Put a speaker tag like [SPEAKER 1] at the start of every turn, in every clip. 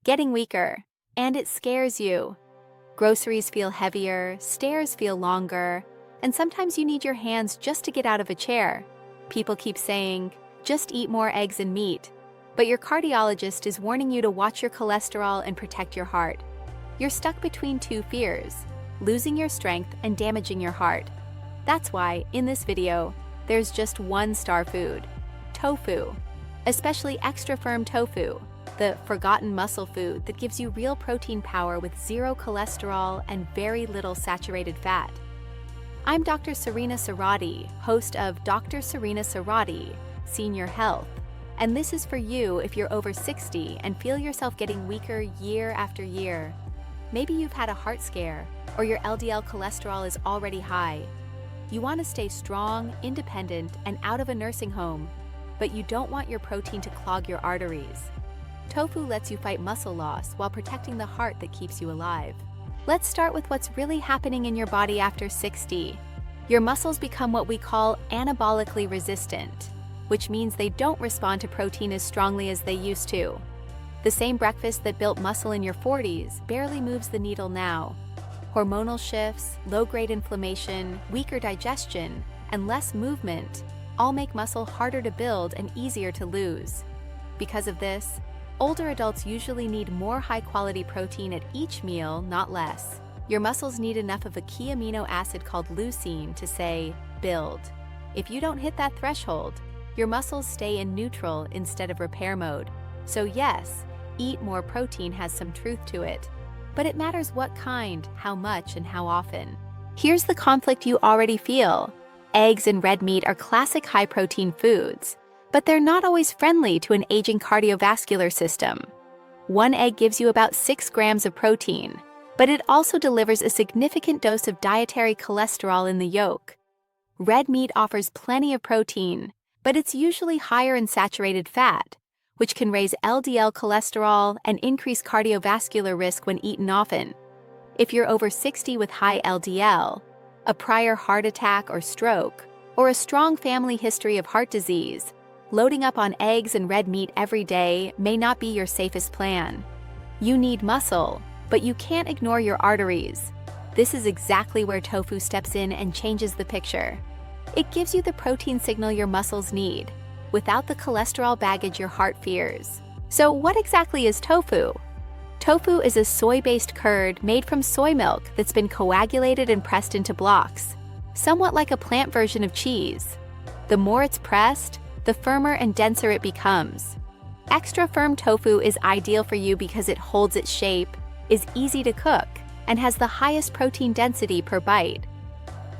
[SPEAKER 1] getting weaker, and it scares you. Groceries feel heavier, stairs feel longer, and sometimes you need your hands just to get out of a chair. People keep saying, just eat more eggs and meat, but your cardiologist is warning you to watch your cholesterol and protect your heart. You're stuck between two fears, losing your strength and damaging your heart. That's why, in this video, there's just one star food: tofu. Especially extra firm tofu, the forgotten muscle food that gives you real protein power with zero cholesterol and very little saturated fat. I'm Dr. Serena Serrati, host of Dr. Serena Serrati, Senior Health, and this is for you if you're over 60 and feel yourself getting weaker year after year. Maybe you've had a heart scare, or your LDL cholesterol is already high. You want to stay strong, independent, and out of a nursing home, but you don't want your protein to clog your arteries. Tofu lets you fight muscle loss while protecting the heart that keeps you alive. Let's start with what's really happening in your body after 60. Your muscles become what we call anabolically resistant, which means they don't respond to protein as strongly as they used to. The same breakfast that built muscle in your 40s barely moves the needle now. Hormonal shifts, low-grade inflammation, weaker digestion, and less movement all make muscle harder to build and easier to lose. Because of this, older adults usually need more high-quality protein at each meal, not less. Your muscles need enough of a key amino acid called leucine to say, build. If you don't hit that threshold, your muscles stay in neutral instead of repair mode. So yes, eat more protein has some truth to it. But it matters what kind, how much, and how often. Here's the conflict you already feel. Eggs and red meat are classic high-protein foods, but they're not always friendly to an aging cardiovascular system. One egg gives you about 6 grams of protein, but it also delivers a significant dose of dietary cholesterol in the yolk. Red meat offers plenty of protein, but it's usually higher in saturated fat, which can raise LDL cholesterol and increase cardiovascular risk when eaten often. If you're over 60 with high LDL, a prior heart attack or stroke, or a strong family history of heart disease, loading up on eggs and red meat every day may not be your safest plan. You need muscle, but you can't ignore your arteries. This is exactly where tofu steps in and changes the picture. It gives you the protein signal your muscles need, without the cholesterol baggage your heart fears. So what exactly is tofu? Tofu is a soy-based curd made from soy milk that's been coagulated and pressed into blocks, somewhat like a plant version of cheese. The more it's pressed, the firmer and denser it becomes. Extra firm tofu is ideal for you because it holds its shape, is easy to cook, and has the highest protein density per bite.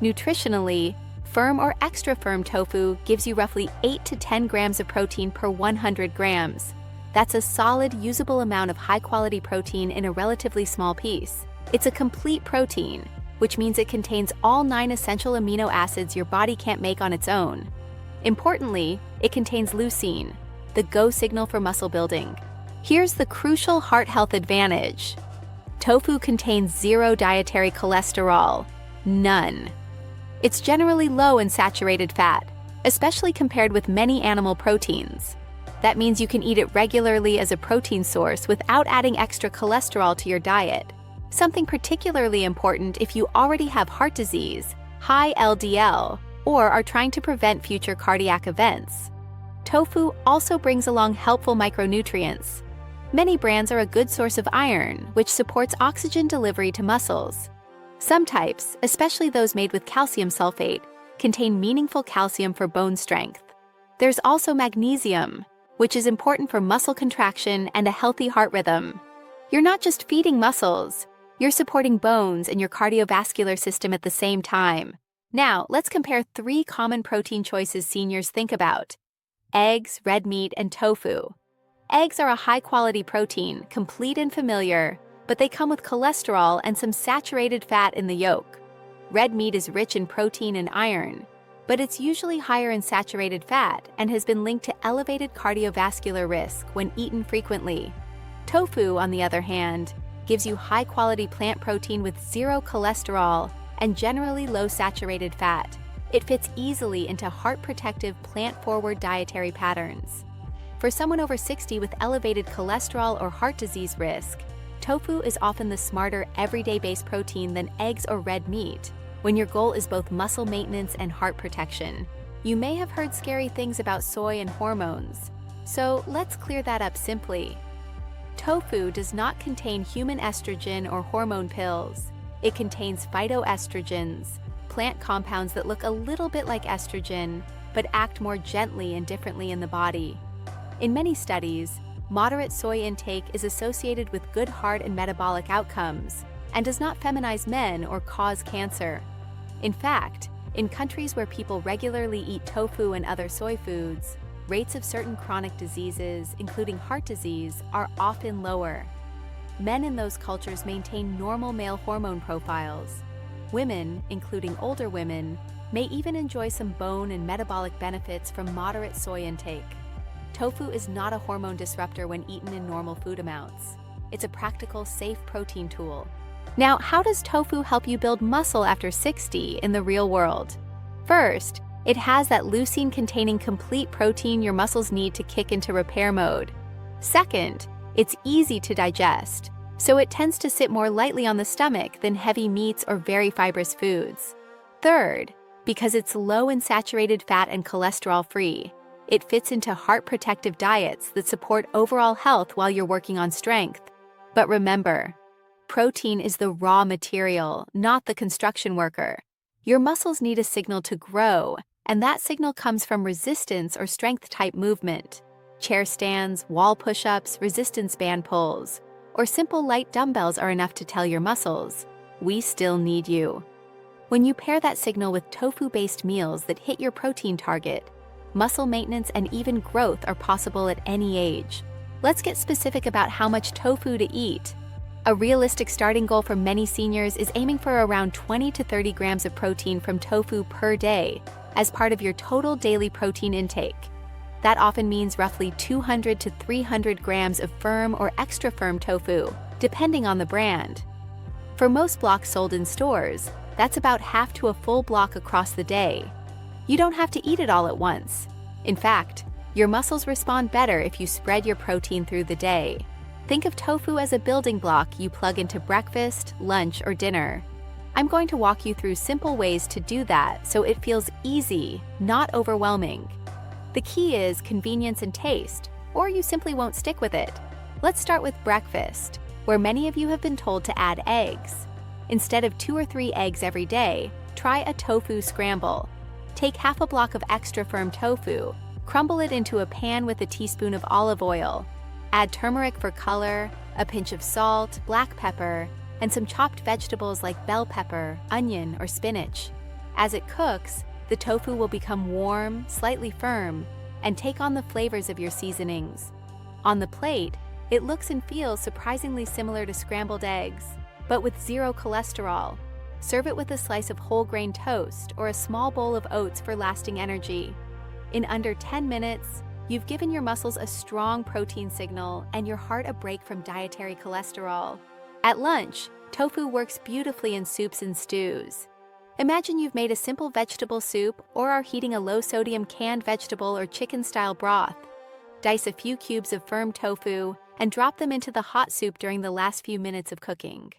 [SPEAKER 1] Nutritionally, firm or extra firm tofu gives you roughly 8 to 10 grams of protein per 100 grams. That's a solid, usable amount of high-quality protein in a relatively small piece. It's a complete protein, which means it contains all 9 essential amino acids your body can't make on its own. Importantly, it contains leucine, the go signal for muscle building. Here's the crucial heart health advantage. Tofu contains 0 dietary cholesterol, none. It's generally low in saturated fat, especially compared with many animal proteins. That means you can eat it regularly as a protein source without adding extra cholesterol to your diet. Something particularly important if you already have heart disease, high LDL, or are trying to prevent future cardiac events. Tofu also brings along helpful micronutrients. Many brands are a good source of iron, which supports oxygen delivery to muscles. Some types, especially those made with calcium sulfate, contain meaningful calcium for bone strength. There's also magnesium, which is important for muscle contraction and a healthy heart rhythm. You're not just feeding muscles, you're supporting bones and your cardiovascular system at the same time. Now, let's compare 3 common protein choices seniors think about: eggs, red meat, and tofu. Eggs are a high-quality protein, complete and familiar, but they come with cholesterol and some saturated fat in the yolk. Red meat is rich in protein and iron, but it's usually higher in saturated fat and has been linked to elevated cardiovascular risk when eaten frequently. Tofu, on the other hand, gives you high-quality plant protein with 0 cholesterol and generally low saturated fat. It fits easily into heart-protective, plant-forward dietary patterns. For someone over 60 with elevated cholesterol or heart disease risk, tofu is often the smarter everyday-based protein than eggs or red meat, when your goal is both muscle maintenance and heart protection. You may have heard scary things about soy and hormones, so let's clear that up simply. Tofu does not contain human estrogen or hormone pills. It contains phytoestrogens, plant compounds that look a little bit like estrogen, but act more gently and differently in the body. In many studies, moderate soy intake is associated with good heart and metabolic outcomes, and does not feminize men or cause cancer. In fact, in countries where people regularly eat tofu and other soy foods, rates of certain chronic diseases, including heart disease, are often lower. Men in those cultures maintain normal male hormone profiles. Women, including older women, may even enjoy some bone and metabolic benefits from moderate soy intake. Tofu is not a hormone disruptor when eaten in normal food amounts. It's a practical, safe protein tool. Now, how does tofu help you build muscle after 60 in the real world? First, it has that leucine-containing complete protein your muscles need to kick into repair mode. Second, it's easy to digest, so it tends to sit more lightly on the stomach than heavy meats or very fibrous foods. Third, because it's low in saturated fat and cholesterol-free, it fits into heart-protective diets that support overall health while you're working on strength. But remember, protein is the raw material, not the construction worker. Your muscles need a signal to grow, and that signal comes from resistance or strength-type movement. Chair stands, wall push-ups, resistance band pulls, or simple light dumbbells are enough to tell your muscles, we still need you. When you pair that signal with tofu-based meals that hit your protein target, muscle maintenance and even growth are possible at any age. Let's get specific about how much tofu to eat. A realistic starting goal for many seniors is aiming for around 20 to 30 grams of protein from tofu per day as part of your total daily protein intake. That often means roughly 200 to 300 grams of firm or extra firm tofu, depending on the brand. For most blocks sold in stores, that's about half to a full block across the day. You don't have to eat it all at once. In fact, your muscles respond better if you spread your protein through the day. Think of tofu as a building block you plug into breakfast, lunch, or dinner. I'm going to walk you through simple ways to do that so it feels easy, not overwhelming. The key is convenience and taste, or you simply won't stick with it. Let's start with breakfast, where many of you have been told to add eggs. Instead of 2 or 3 eggs every day, try a tofu scramble. Take half a block of extra firm tofu, crumble it into a pan with a teaspoon of olive oil. Add turmeric for color, a pinch of salt, black pepper, and some chopped vegetables like bell pepper, onion, or spinach. As it cooks, the tofu will become warm, slightly firm, and take on the flavors of your seasonings. On the plate, it looks and feels surprisingly similar to scrambled eggs, but with zero cholesterol. Serve it with a slice of whole grain toast or a small bowl of oats for lasting energy. In under 10 minutes, you've given your muscles a strong protein signal and your heart a break from dietary cholesterol. At lunch, tofu works beautifully in soups and stews. Imagine you've made a simple vegetable soup or are heating a low-sodium canned vegetable or chicken-style broth. Dice a few cubes of firm tofu and drop them into the hot soup during the last few minutes of cooking.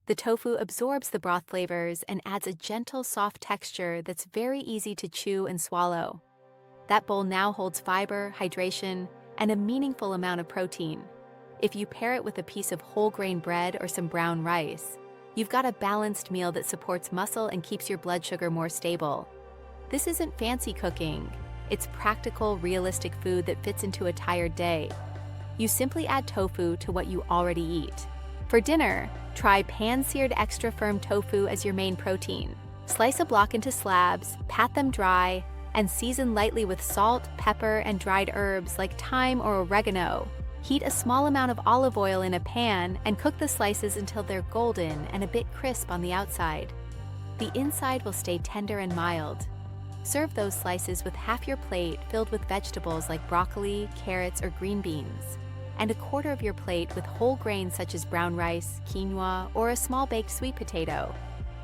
[SPEAKER 1] The tofu absorbs the broth flavors and adds a gentle, soft texture that's very easy to chew and swallow. That bowl now holds fiber, hydration, and a meaningful amount of protein. If you pair it with a piece of whole grain bread or some brown rice, you've got a balanced meal that supports muscle and keeps your blood sugar more stable. This isn't fancy cooking. It's practical, realistic food that fits into a tired day. You simply add tofu to what you already eat. For dinner, try pan-seared extra firm tofu as your main protein. Slice a block into slabs, pat them dry, and season lightly with salt, pepper, and dried herbs like thyme or oregano. Heat a small amount of olive oil in a pan and cook the slices until they're golden and a bit crisp on the outside. The inside will stay tender and mild. Serve those slices with half your plate filled with vegetables like broccoli, carrots, or green beans, and a quarter of your plate with whole grains such as brown rice, quinoa, or a small baked sweet potato.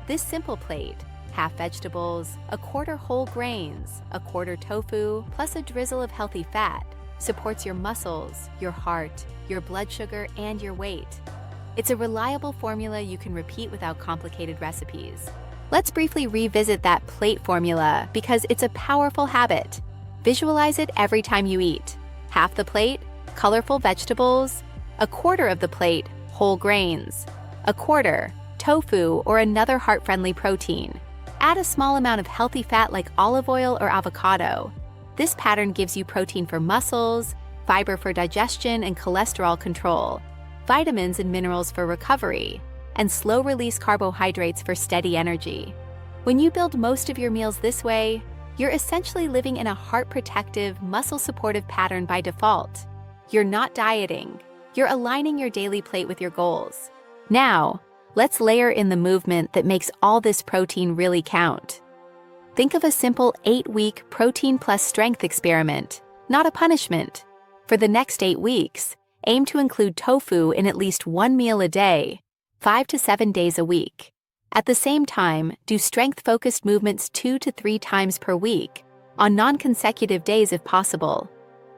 [SPEAKER 1] This simple plate, half vegetables, a quarter whole grains, a quarter tofu, plus a drizzle of healthy fat, supports your muscles, your heart, your blood sugar, and your weight. It's a reliable formula you can repeat without complicated recipes. Let's briefly revisit that plate formula because it's a powerful habit. Visualize it every time you eat. Half the plate, colorful vegetables. A quarter of the plate, whole grains. A quarter, tofu or another heart-friendly protein. Add a small amount of healthy fat like olive oil or avocado. This pattern gives you protein for muscles, fiber for digestion and cholesterol control, vitamins and minerals for recovery, and slow-release carbohydrates for steady energy. When you build most of your meals this way, you're essentially living in a heart-protective, muscle-supportive pattern by default. You're not dieting. You're aligning your daily plate with your goals. Now, let's layer in the movement that makes all this protein really count. Think of a simple 8-week protein plus strength experiment, not a punishment. For the next 8 weeks, aim to include tofu in at least one meal a day, 5 to 7 days a week. At the same time, do strength-focused movements 2 to 3 times per week, on non-consecutive days if possible.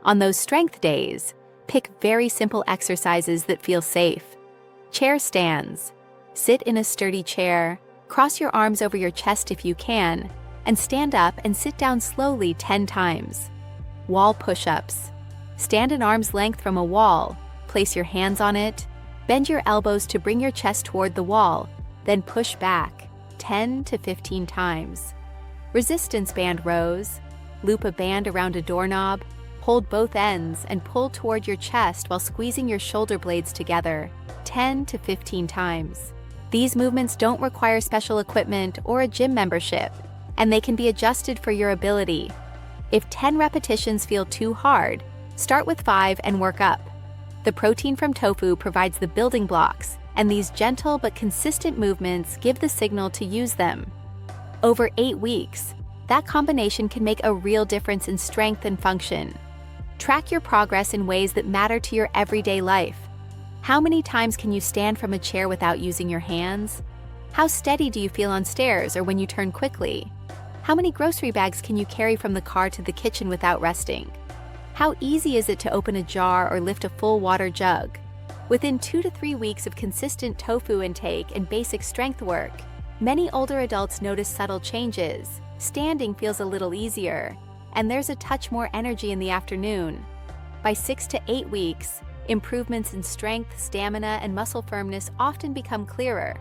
[SPEAKER 1] On those strength days, pick very simple exercises that feel safe. Chair stands. Sit in a sturdy chair, cross your arms over your chest if you can, and stand up and sit down slowly 10 times. Wall push-ups. Stand an arm's length from a wall, place your hands on it, bend your elbows to bring your chest toward the wall, then push back 10 to 15 times. Resistance band rows. Loop a band around a doorknob, hold both ends and pull toward your chest while squeezing your shoulder blades together 10 to 15 times. These movements don't require special equipment or a gym membership, and they can be adjusted for your ability. If 10 repetitions feel too hard, start with 5 and work up. The protein from tofu provides the building blocks, and these gentle but consistent movements give the signal to use them. Over 8 weeks, that combination can make a real difference in strength and function. Track your progress in ways that matter to your everyday life. How many times can you stand from a chair without using your hands? How steady do you feel on stairs or when you turn quickly? How many grocery bags can you carry from the car to the kitchen without resting? How easy is it to open a jar or lift a full water jug? Within 2 to 3 weeks of consistent tofu intake and basic strength work, many older adults notice subtle changes. Standing feels a little easier, and there's a touch more energy in the afternoon. By 6 to 8 weeks, improvements in strength, stamina, and muscle firmness often become clearer.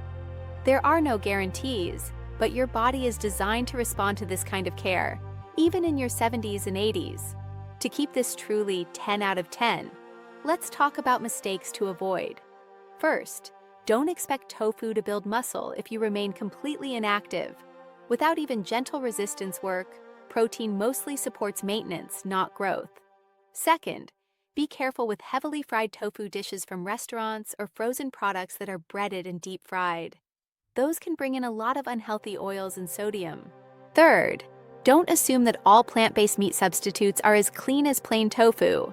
[SPEAKER 1] There are no guarantees, but your body is designed to respond to this kind of care, even in your 70s and 80s. To keep this truly 10 out of 10, let's talk about mistakes to avoid. First, don't expect tofu to build muscle if you remain completely inactive. Without even gentle resistance work, protein mostly supports maintenance, not growth. Second, be careful with heavily fried tofu dishes from restaurants or frozen products that are breaded and deep fried. Those can bring in a lot of unhealthy oils and sodium. Third, don't assume that all plant-based meat substitutes are as clean as plain tofu.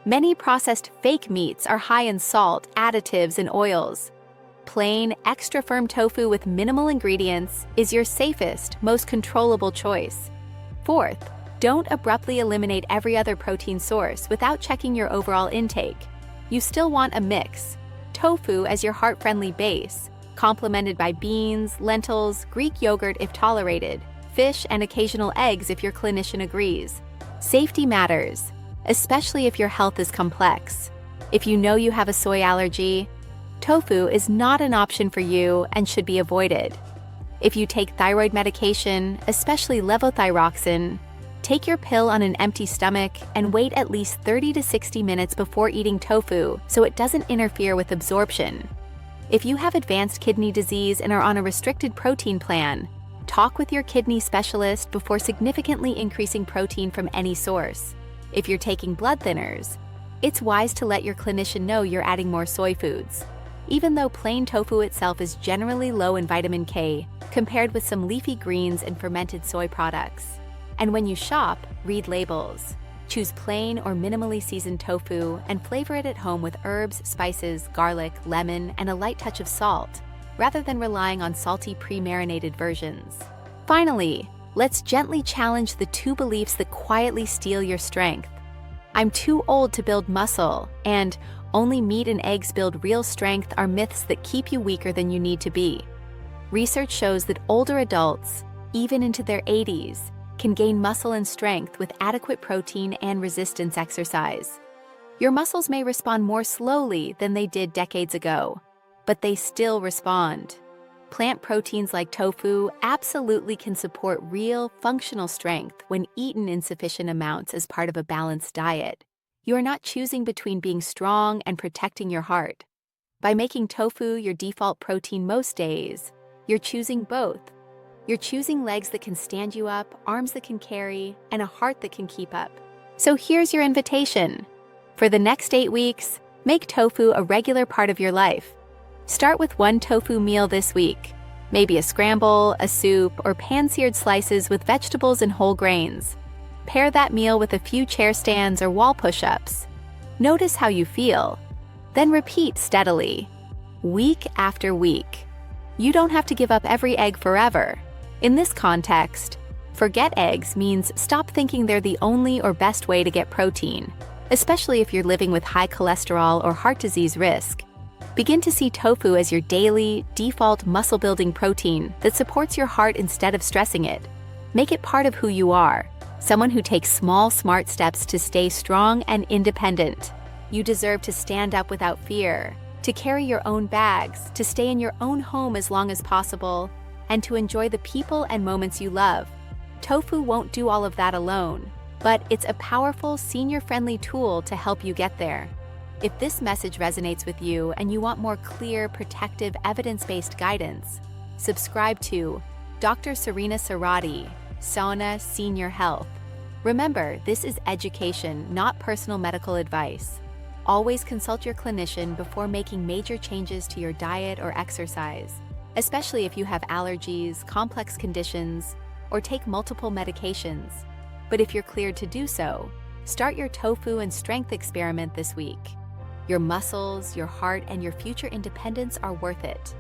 [SPEAKER 1] Many processed fake meats are high in salt, additives, and oils. Plain, extra-firm tofu with minimal ingredients is your safest, most controllable choice. Fourth, don't abruptly eliminate every other protein source without checking your overall intake. You still want a mix. Tofu as your heart-friendly base, complemented by beans, lentils, Greek yogurt if tolerated, fish, and occasional eggs if your clinician agrees. Safety matters, especially if your health is complex. If you know you have a soy allergy, tofu is not an option for you and should be avoided. If you take thyroid medication, especially levothyroxine, take your pill on an empty stomach and wait at least 30 to 60 minutes before eating tofu so it doesn't interfere with absorption. If you have advanced kidney disease and are on a restricted protein plan, talk with your kidney specialist before significantly increasing protein from any source. If you're taking blood thinners, it's wise to let your clinician know you're adding more soy foods. Even though plain tofu itself is generally low in vitamin K, compared with some leafy greens and fermented soy products. And when you shop, read labels. Choose plain or minimally seasoned tofu and flavor it at home with herbs, spices, garlic, lemon, and a light touch of salt, rather than relying on salty pre-marinated versions. Finally, let's gently challenge the 2 beliefs that quietly steal your strength. "I'm too old to build muscle," and "only meat and eggs build real strength" are myths that keep you weaker than you need to be. Research shows that older adults, even into their 80s, can gain muscle and strength with adequate protein and resistance exercise. Your muscles may respond more slowly than they did decades ago, but they still respond. Plant proteins like tofu absolutely can support real, functional strength when eaten in sufficient amounts as part of a balanced diet. You are not choosing between being strong and protecting your heart. By making tofu your default protein most days, you're choosing both. You're choosing legs that can stand you up, arms that can carry, and a heart that can keep up. So here's your invitation. For the next 8 weeks, make tofu a regular part of your life. Start with one tofu meal this week. Maybe a scramble, a soup, or pan-seared slices with vegetables and whole grains. Pair that meal with a few chair stands or wall push-ups. Notice how you feel. Then repeat steadily, week after week. You don't have to give up every egg forever. In this context, forget eggs means stop thinking they're the only or best way to get protein, especially if you're living with high cholesterol or heart disease risk. Begin to see tofu as your daily, default muscle-building protein that supports your heart instead of stressing it. Make it part of who you are, someone who takes small, smart steps to stay strong and independent. You deserve to stand up without fear, to carry your own bags, to stay in your own home as long as possible, and to enjoy the people and moments you love. Tofu won't do all of that alone, but it's a powerful, senior-friendly tool to help you get there. If this message resonates with you and you want more clear, protective, evidence-based guidance, subscribe to Dr. Serena Serrati, Sauna Senior Health. Remember, this is education, not personal medical advice. Always consult your clinician before making major changes to your diet or exercise, especially if you have allergies, complex conditions, or take multiple medications. But if you're cleared to do so, start your tofu and strength experiment this week. Your muscles, your heart, and your future independence are worth it.